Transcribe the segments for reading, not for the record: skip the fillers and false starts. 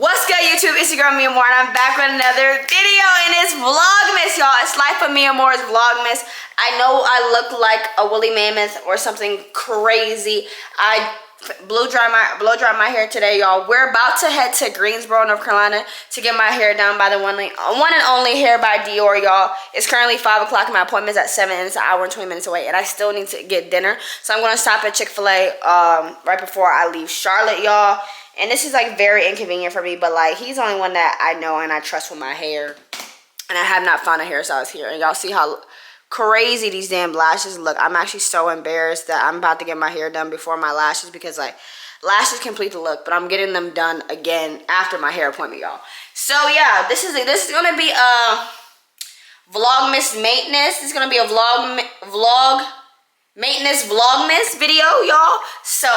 What's good, YouTube? It's your girl Mia Moore, and I'm back with another video, and it's Vlogmas, y'all. It's Life of Mia Moore's Vlogmas. I know I look like a woolly mammoth or something crazy. I blow dry my hair today, y'all. We're about to head to Greensboro, North Carolina to get my hair done by the one and only Hair by Dior, y'all. It's currently 5 o'clock and my appointment's at 7, and it's an hour and 20 minutes away, and I still need to get dinner. So I'm gonna stop at Chick-fil-A right before I leave Charlotte, y'all. And this is like very inconvenient for me, but like he's the only one that I know and I trust with my hair. And I have not found a hairstylist here. And y'all see how crazy these damn lashes look. I'm actually so embarrassed that I'm about to get my hair done before my lashes, because like lashes complete the look, but I'm getting them done again after my hair appointment, y'all. So yeah, this is gonna be a Vlogmas maintenance. This is gonna be a maintenance Vlogmas video, y'all. So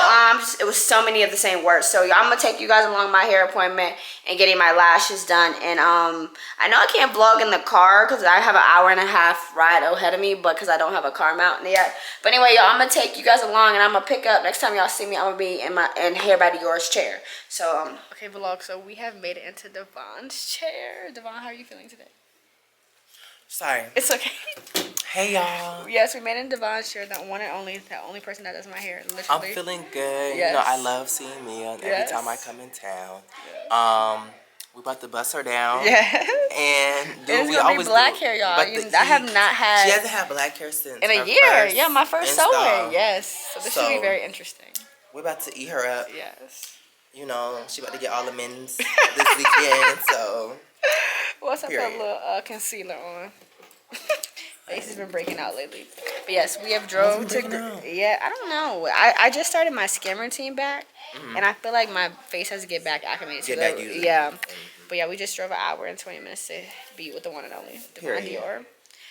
it was so many of the same words. So I'm gonna take you guys along my hair appointment and getting my lashes done. And I know I can't vlog in the car because I have an hour and a half ride ahead of me, but because I don't have a car mounted yet. But anyway, y'all, I'm gonna take you guys along, and I'm gonna pick up next time y'all see me. I'm gonna be in Hair by Dior's chair. So okay, vlog. So we have made it into Devon's chair. Devon, how are you feeling today? Sorry. It's okay. Hey, y'all. Yes, we made it in Devon's chair, the only person that does my hair, literally. I'm feeling good. Yes. You know, I love seeing Mia every time I come in town. Yes. We about to bust her down. Yeah. And it's gonna be black hair, y'all. I have not had. She hasn't had black hair since in a year. Yeah, my first sewing. Yes. So this should be very interesting. We're about to eat her up. Yes. You know, she about to get all the men's this weekend. So. What's up, that little concealer on? Face has been breaking out lately. But yes, we have drove to. Yeah, I don't know. I just started my skin routine back, and I feel like my face has to get back acclimated to it. Yeah. But yeah, we just drove an hour and 20 minutes to be with the one and only Devon Dior.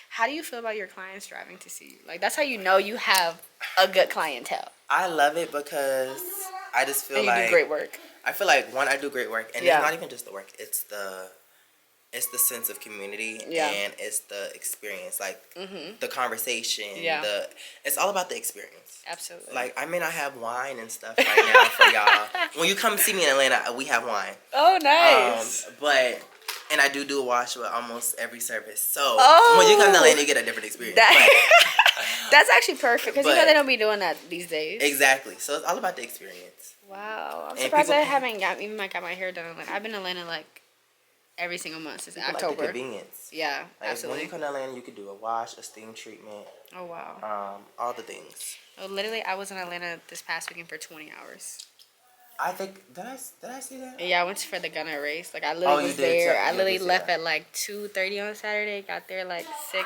How do you feel about your clients driving to see you? Like, that's how you know you have a good clientele. I love it because I just feel like you do great work. I feel like, one, I do great work, and it's not even just the work. It's the sense of community, and it's the experience, like the conversation. It's all about the experience. Absolutely. Like, I may not have wine and stuff right now for y'all. When you come see me in Atlanta, we have wine. Oh, nice. And I do a wash with almost every service. So when you come to Atlanta, you get a different experience. That's actually perfect, because you know they don't be doing that these days. Exactly. So it's all about the experience. Wow. I'm surprised I haven't got my hair done. Like, I've been in Atlanta like every single month since October. Like the convenience. Yeah, like, absolutely. When you come to Atlanta, you could do a wash, a steam treatment. Oh, wow. All the things. Oh, literally, I was in Atlanta this past weekend for 20 hours. I think, did I see that? Yeah, I went for the gunner race. Like, I literally was there. I literally left at like 2:30 on Saturday. Got there like 6,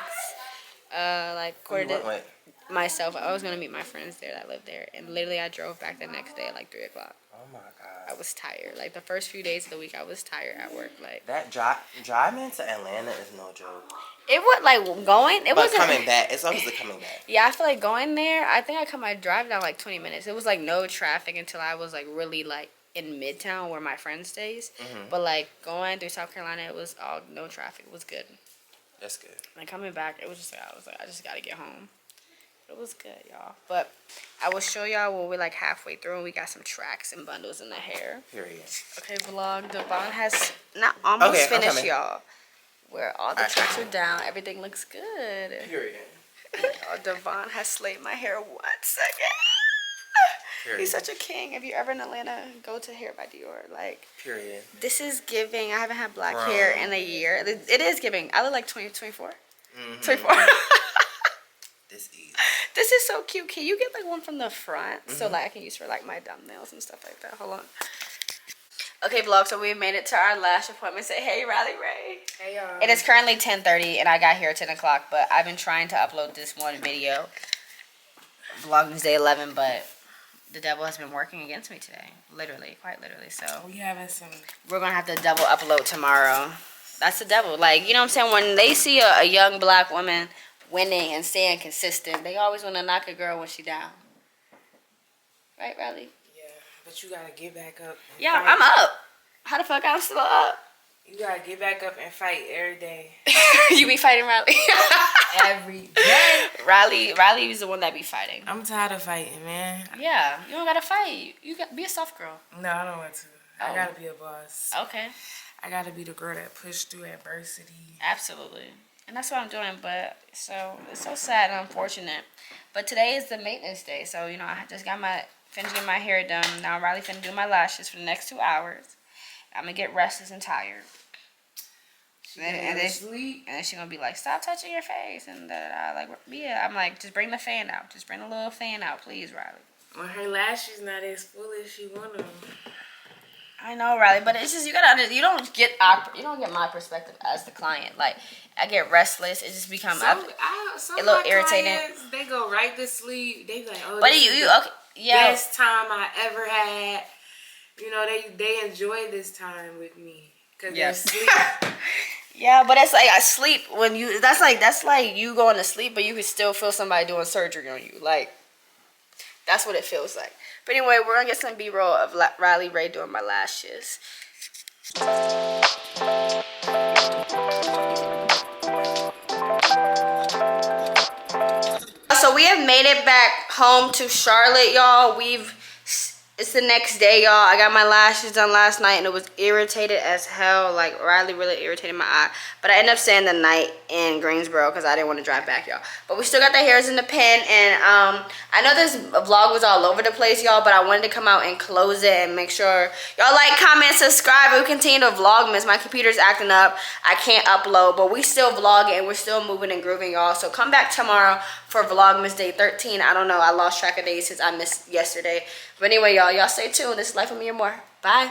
like quarter to myself. I was gonna meet my friends there that live there, and literally I drove back the next day at like 3 o'clock. Oh my god. I was tired. Like, the first few days of the week, I was tired at work. Like, that driving to Atlanta is no joke. It was like going. It wasn't coming back. It's obviously coming back. Yeah, I feel like going there. I think I cut my drive down like 20 minutes. It was like no traffic until I was like really like in Midtown where my friend stays. But like going through South Carolina, it was all no traffic. It was good. That's good. Like coming back, it was just like I just gotta get home. It was good, y'all. But I will show y'all when we're like halfway through and we got some tracks and bundles in the hair. Period. Okay, vlog. Devon has not almost finished, y'all. Where all the tracks are down, everything looks good. Period. Devon has slayed my hair 1 second. Period. He's such a king. If you're ever in Atlanta, go to Hair by Dior. Like, period. This is giving. I haven't had black hair in a year. It is giving. I look like 24. 24. This is so cute. Can you get like one from the front so like I can use for like my thumbnails and stuff like that? Hold on. Okay, vlog. So we made it to our lash appointment. Say hey, Riley Ray. Hey, y'all. It is currently 10:30 and I got here at 10 o'clock. But I've been trying to upload this one video. Vlogmas day 11, but the devil has been working against me today. Literally, quite literally. So we're gonna have to double upload tomorrow. That's the devil. Like, you know what I'm saying? When they see a young black woman winning and staying consistent, they always want to knock a girl when she down. Right, Riley? Yeah, but you gotta get back up. Yeah, fight. I'm up. How the fuck I'm still up? You gotta get back up and fight every day. You be fighting Riley? Every day. Riley is the one that be fighting. I'm tired of fighting, man. Yeah, you don't gotta fight. You got be a soft girl. No, I don't want to. I gotta be a boss. Okay. I gotta be the girl that pushed through adversity. Absolutely. And that's what I'm doing, but so it's so sad and unfortunate. But today is the maintenance day, so you know I just got finished getting my hair done. Now I'm Riley finna do my lashes for the next 2 hours. I'm gonna get restless and tired. And then she's gonna be like, "Stop touching your face," and that like, yeah. I'm like, just bring the fan out. Just bring the little fan out, please, Riley. When her lashes not as full as she want them. I know, Riley, but it's just you don't get my perspective as the client. Like I get restless. It just becomes a little irritating. Clients, they go right to sleep. They be like, "Oh, but this you is the okay? Yeah. best time I ever had." You know, they enjoy this time with me because they're asleep. Yeah, but it's like I sleep when you. That's like you going to sleep, but you can still feel somebody doing surgery on you. Like that's what it feels like. But anyway, we're gonna get some B-roll of Riley Ray doing my lashes. So we have made it back home to Charlotte, y'all. It's the next day, y'all. I got my lashes done last night and it was irritated as hell. Like Riley really irritated my eye. But I ended up staying the night in Greensboro because I didn't want to drive back, y'all. But we still got the hairs in the pen. And I know this vlog was all over the place, y'all. But I wanted to come out and close it and make sure y'all like, comment, subscribe. We continue to Vlogmas. My computer's acting up. I can't upload. But we still vlogging and we're still moving and grooving, y'all. So come back tomorrow for Vlogmas Day 13. I don't know. I lost track of days since I missed yesterday. But anyway, y'all stay tuned. This is Life with Me and More. Bye.